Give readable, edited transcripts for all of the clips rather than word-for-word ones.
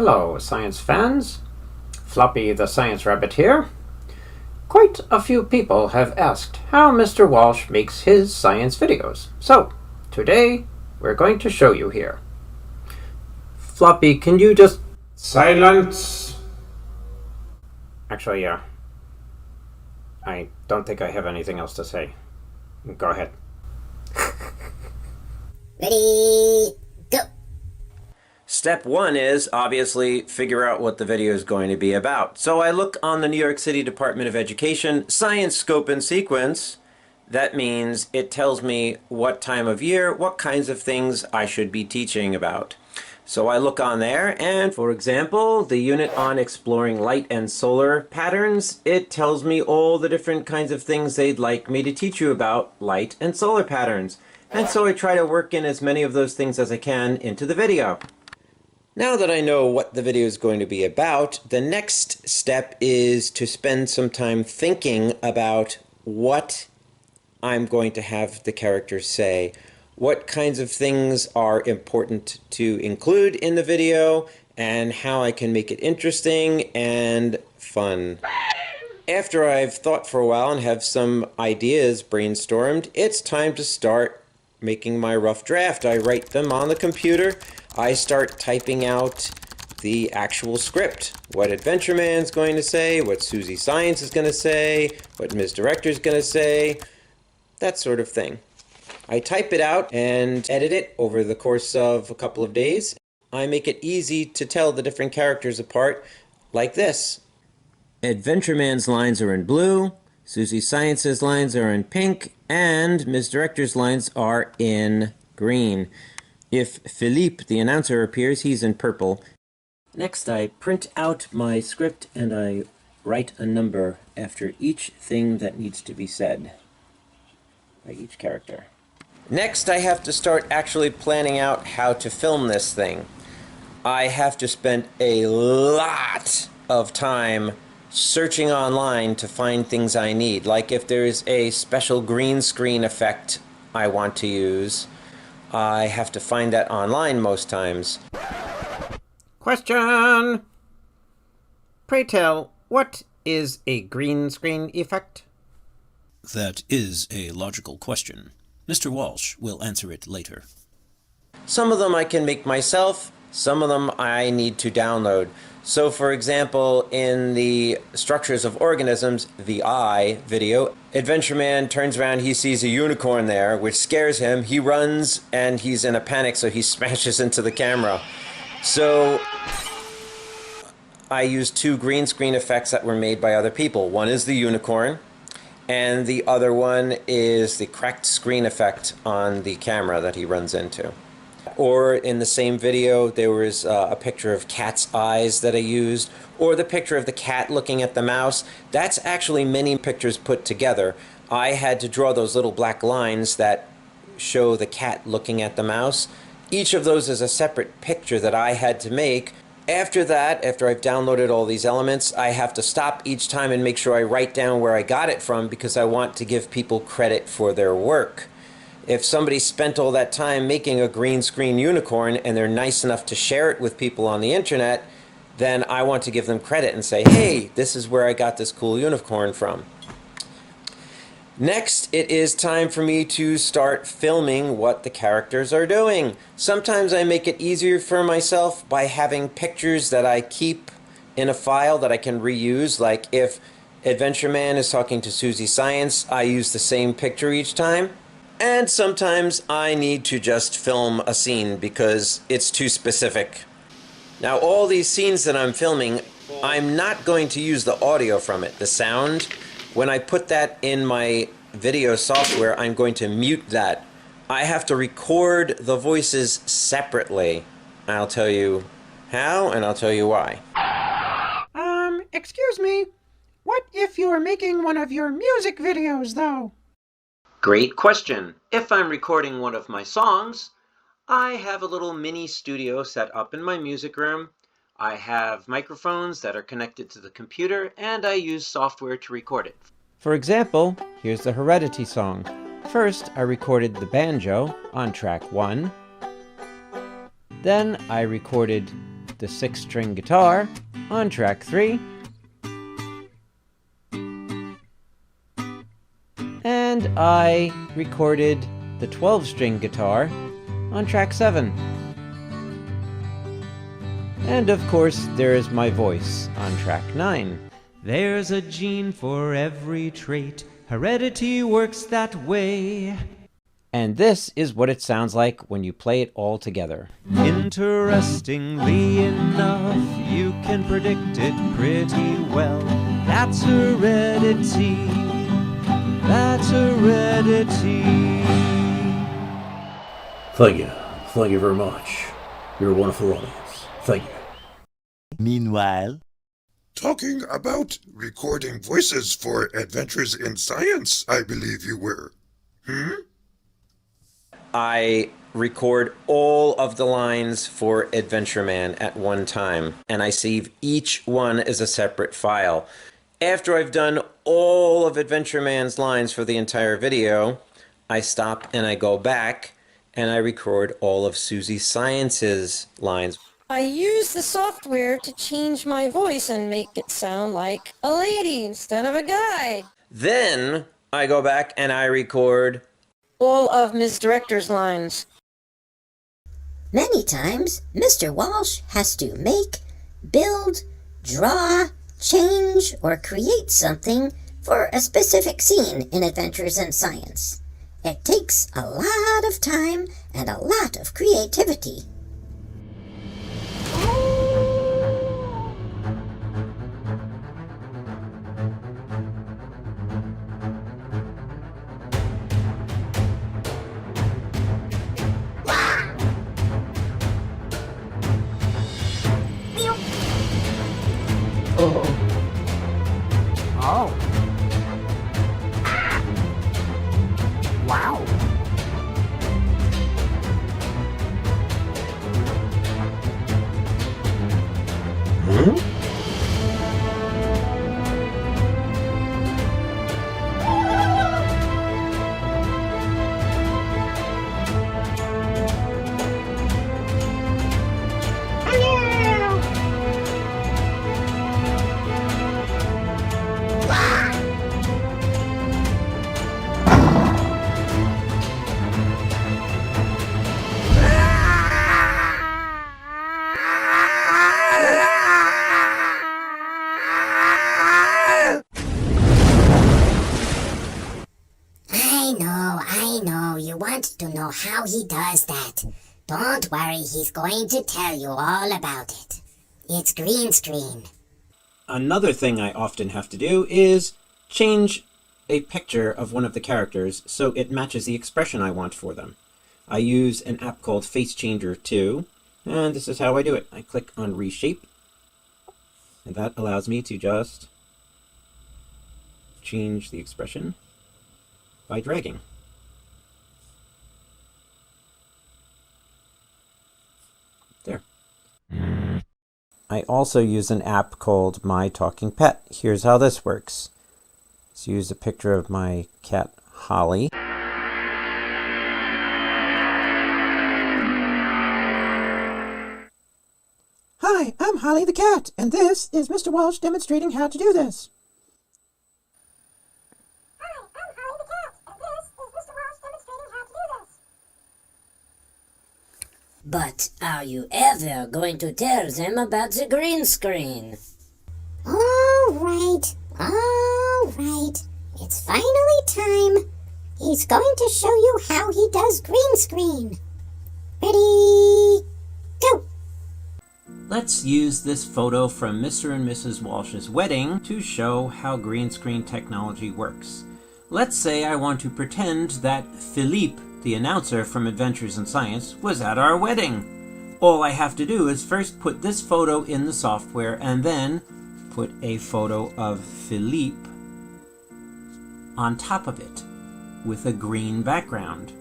Hello, science fans. Floppy the Science Rabbit here. Quite a few people have asked how Mr. Walsh makes his science videos. So, today we're going to show you here. Floppy, can you just... Silence! Actually, I don't think I have anything else to say. Go ahead. Ready, go! Step one is obviously figure out what the video is going to be about. So I look on the New York City Department of Education Science Scope and Sequence. That means it tells me what time of year, what kinds of things I should be teaching about. So I look on there, and for example, the unit on exploring light and solar patterns, it tells me all the different kinds of things they'd like me to teach you about light and solar patterns. And so I try to work in as many of those things as I can into the video. Now that I know what the video is going to be about, the next step is to spend some time thinking about what I'm going to have the characters say. What kinds of things are important to include in the video, and how I can make it interesting and fun. After I've thought for a while and have some ideas brainstormed, it's time to start making my rough draft. I write them on the computer. I start typing out the actual script. What Adventure Man's going to say, what Susie Science is going to say, what Ms. Director's going to say, that sort of thing. I type it out and edit it over the course of a couple of days. I make it easy to tell the different characters apart like this. Adventure Man's lines are in blue, Susie Science's lines are in pink, and Ms. Director's lines are in green. If Philippe, the announcer, appears, he's in purple. Next, I print out my script and I write a number after each thing that needs to be said by each character. Next, I have to start actually planning out how to film this thing. I have to spend a lot of time searching online to find things I need. Like if there's a special green screen effect I want to use, I have to find that online most times. Question! Pray tell, what is a green screen effect? That is a logical question. Mr. Walsh will answer it later. Some of them I can make myself, some of them I need to download. So for example, in the Structures of Organisms, the I video, Adventure Man turns around, he sees a unicorn there, which scares him. He runs and he's in a panic, so he smashes into the camera. So I used two green screen effects that were made by other people. One is the unicorn, and the other one is the cracked screen effect on the camera that he runs into. Or in the same video, there was a picture of cat's eyes that I used, or the picture of the cat looking at the mouse. That's actually many pictures put together. I had to draw those little black lines that show the cat looking at the mouse. Each of those is a separate picture that I had to make. After that, after I've downloaded all these elements, I have to stop each time and make sure I write down where I got it from, because I want to give people credit for their work. If somebody spent all that time making a green screen unicorn and they're nice enough to share it with people on the internet, then I want to give them credit and say, hey, this is where I got this cool unicorn from. Next, it is time for me to start filming what the characters are doing. Sometimes I make it easier for myself by having pictures that I keep in a file that I can reuse. Like if Adventure Man is talking to Susie Science, I use the same picture each time. And sometimes I need to just film a scene because it's too specific. Now all these scenes that I'm filming, I'm not going to use the audio from it, the sound. When I put that in my video software, I'm going to mute that. I have to record the voices separately. I'll tell you how, and I'll tell you why. Excuse me. What if you're making one of your music videos, though? Great question. If I'm recording one of my songs, I have a little mini studio set up in my music room. I have microphones that are connected to the computer, and I use software to record it. For example, here's the Heredity song. First, I recorded the banjo on track 1. Then I recorded the 6-string guitar on track 3, and I recorded the 12-string guitar on track 7. And of course, there is my voice on track 9. There's a gene for every trait. Heredity works that way. And this is what it sounds like when you play it all together. Interestingly enough, you can predict it pretty well. That's heredity. That's heredity. Thank you. Thank you very much. You're a wonderful audience. Thank you. Meanwhile, Talking about recording voices for Adventures in Science, I believe you were. I record all of the lines for Adventure Man at one time, and I save each one as a separate file. After I've done all of Adventure Man's lines for the entire video, I stop and I go back and I record all of Susie Science's lines. I use the software to change my voice and make it sound like a lady instead of a guy. Then I go back and I record All of Ms. Director's lines. Many times, Mr. Walsh has to make, build, draw, change, or create something for a specific scene in Adventures in Science. It takes a lot of time and a lot of creativity. Oh. Wow. I know, you want to know how he does that. Don't worry, he's going to tell you all about it. It's green screen. Another thing I often have to do is change a picture of one of the characters so it matches the expression I want for them. I use an app called Face Changer 2, and this is how I do it. I click on Reshape, and that allows me to just change the expression by dragging. There. I also use an app called My Talking Pet. Here's how this works. Let's use a picture of my cat, Holly. Hi, I'm Holly the cat, and this is Mr. Walsh demonstrating how to do this. But are you ever going to tell them about the green screen? All right. It's finally time. He's going to show you how he does green screen. Ready, go! Let's use this photo from Mr. and Mrs. Walsh's wedding to show how green screen technology works. Let's say I want to pretend that Philippe, the announcer from Adventures in Science, was at our wedding. All I have to do is first put this photo in the software and then put a photo of Philippe on top of it with a green background.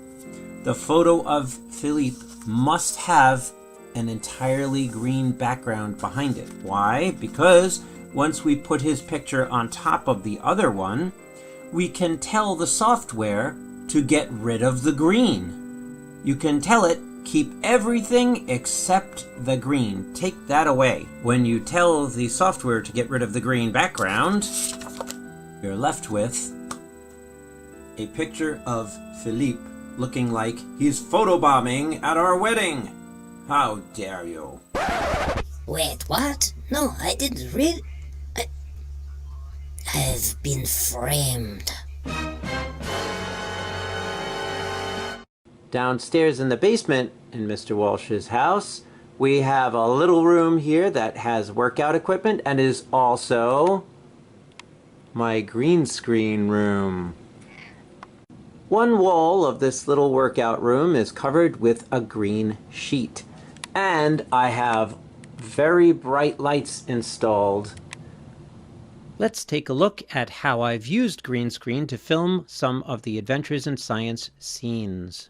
The photo of Philippe must have an entirely green background behind it. Why? Because once we put his picture on top of the other one, we can tell the software to get rid of the green. You can tell it Keep everything except the green. Take that away. When you tell the software to get rid of the green background, you're left with a picture of Philippe looking like he's photobombing at our wedding. How dare you? Wait, what? No, I didn't read. I've been framed. Downstairs in the basement in Mr. Walsh's house, we have a little room here that has workout equipment and is also my green screen room. One wall of this little workout room is covered with a green sheet. And I have very bright lights installed. Let's take a look at how I've used green screen to film some of the Adventures in Science scenes.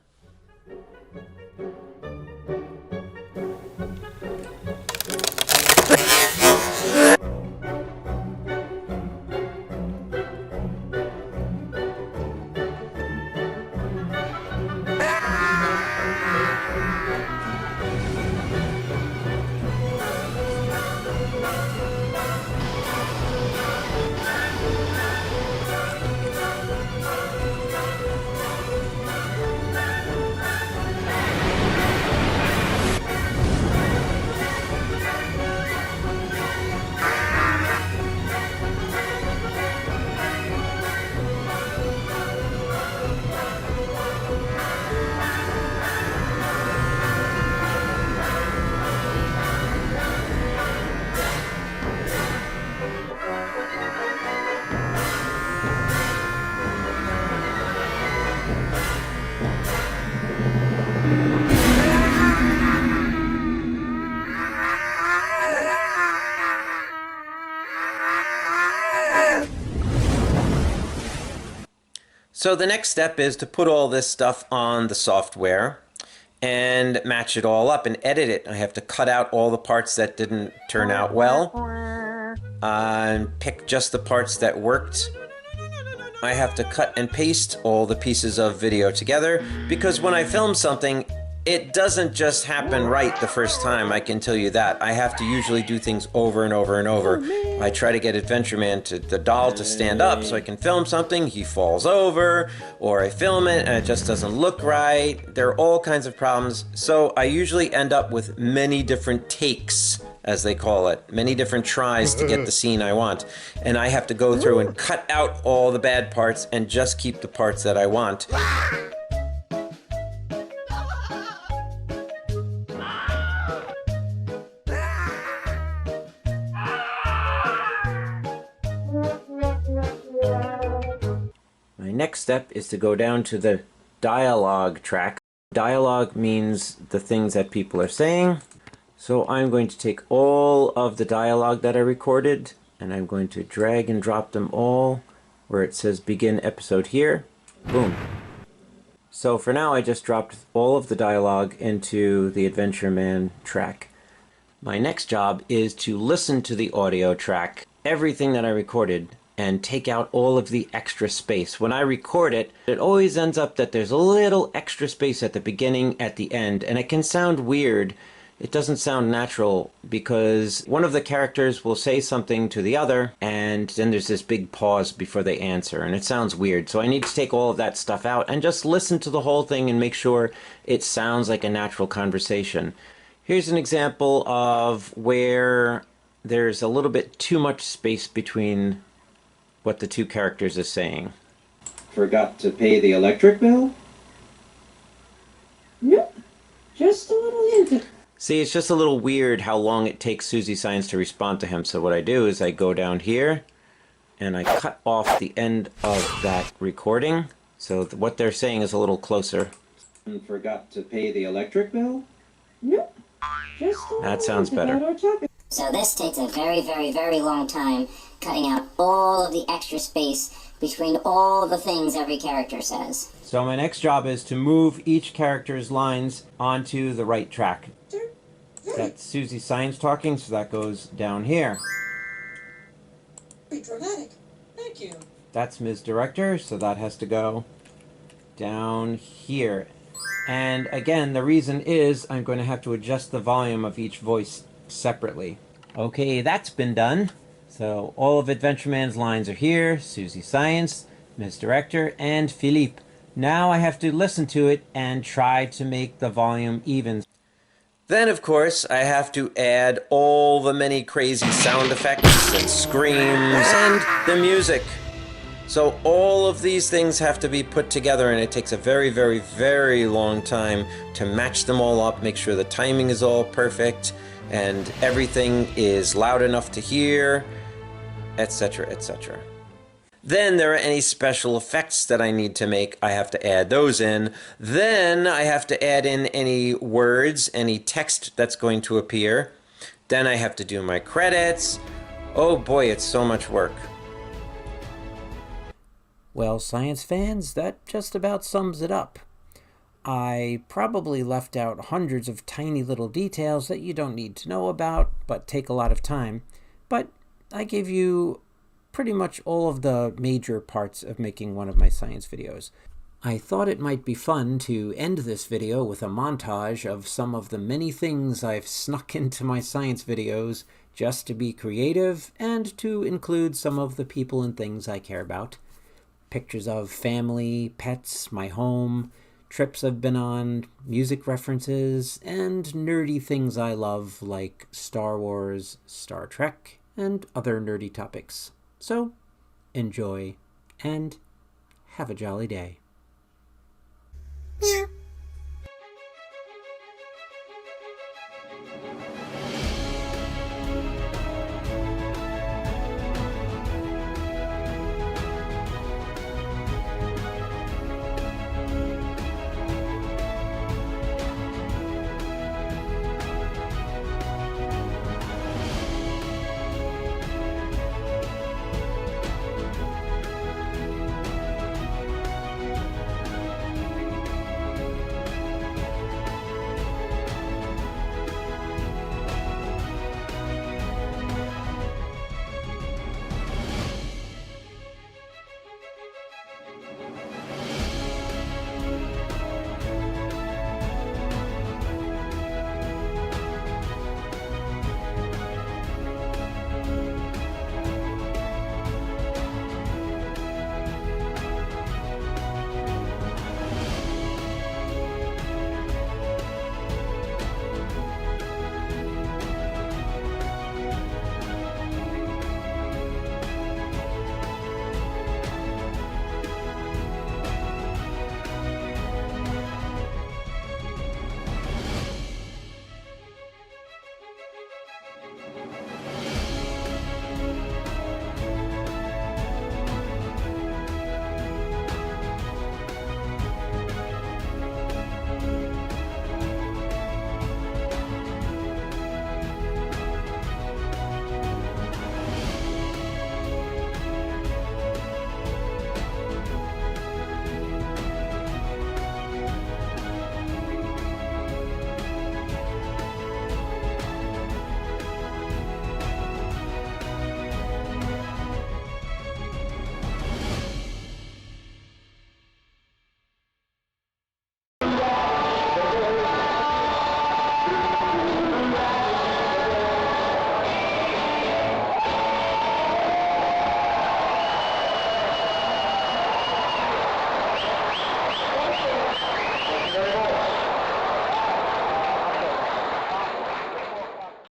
So the next step is to put all this stuff on the software and match it all up and edit it. I have to cut out all the parts that didn't turn out well and pick just the parts that worked. I have to cut and paste all the pieces of video together because when I film something, it doesn't just happen right the first time, I can tell you that. I have to usually do things over and over and over. I try to get Adventure Man the doll to stand up so I can film something, he falls over, or I film it and it just doesn't look right. There are all kinds of problems, so I usually end up with many different takes, as they call it, many different tries to get the scene I want. And I have to go through and cut out all the bad parts and just keep the parts that I want. Next step is to go down to the dialogue track. Dialogue means the things that people are saying. So I'm going to take all of the dialogue that I recorded and I'm going to drag and drop them all where it says begin episode here. Boom. So for now I just dropped all of the dialogue into the Adventure Man track. My next job is to listen to the audio track, everything that I recorded, and take out all of the extra space. When I record it, it always ends up that there's a little extra space at the beginning, at the end, and it can sound weird. It doesn't sound natural because one of the characters will say something to the other, and then there's this big pause before they answer, and it sounds weird. So I need to take all of that stuff out and just listen to the whole thing and make sure it sounds like a natural conversation. Here's an example of where there's a little bit too much space between what the two characters are saying. Forgot to pay the electric bill? Nope. Just a little hint. See, it's just a little weird how long it takes Susie Science to respond to him. So what I do is I go down here and I cut off the end of that recording. So what they're saying is a little closer. And forgot to pay the electric bill? Nope. Just a little That sounds better. So this takes a very, very, very long time, cutting out all of the extra space between all the things every character says. So my next job is to move each character's lines onto the right track. That's Susie Science talking, so that goes down here. Be dramatic. Thank you. That's Ms. Director, so that has to go down here. And again, the reason is I'm going to have to adjust the volume of each voice separately. Okay, that's been done. So all of Adventureman's lines are here. Susie Science, Ms. Director, and Philippe. Now I have to listen to it and try to make the volume even. Then, of course, I have to add all the many crazy sound effects and screams and the music. So all of these things have to be put together, and it takes a very, very, very long time to match them all up, make sure the timing is all perfect, and everything is loud enough to hear, etc., etc. Then there are any special effects that I need to make. I have to add those in. Then I have to add in any words, any text that's going to appear. Then I have to do my credits. Oh boy, it's so much work. Well, science fans, that just about sums it up. I probably left out hundreds of tiny little details that you don't need to know about, but take a lot of time. But I gave you pretty much all of the major parts of making one of my science videos. I thought it might be fun to end this video with a montage of some of the many things I've snuck into my science videos just to be creative and to include some of the people and things I care about. Pictures of family, pets, my home, trips I've been on, music references, and nerdy things I love like Star Wars, Star Trek, and other nerdy topics. So, enjoy, and have a jolly day.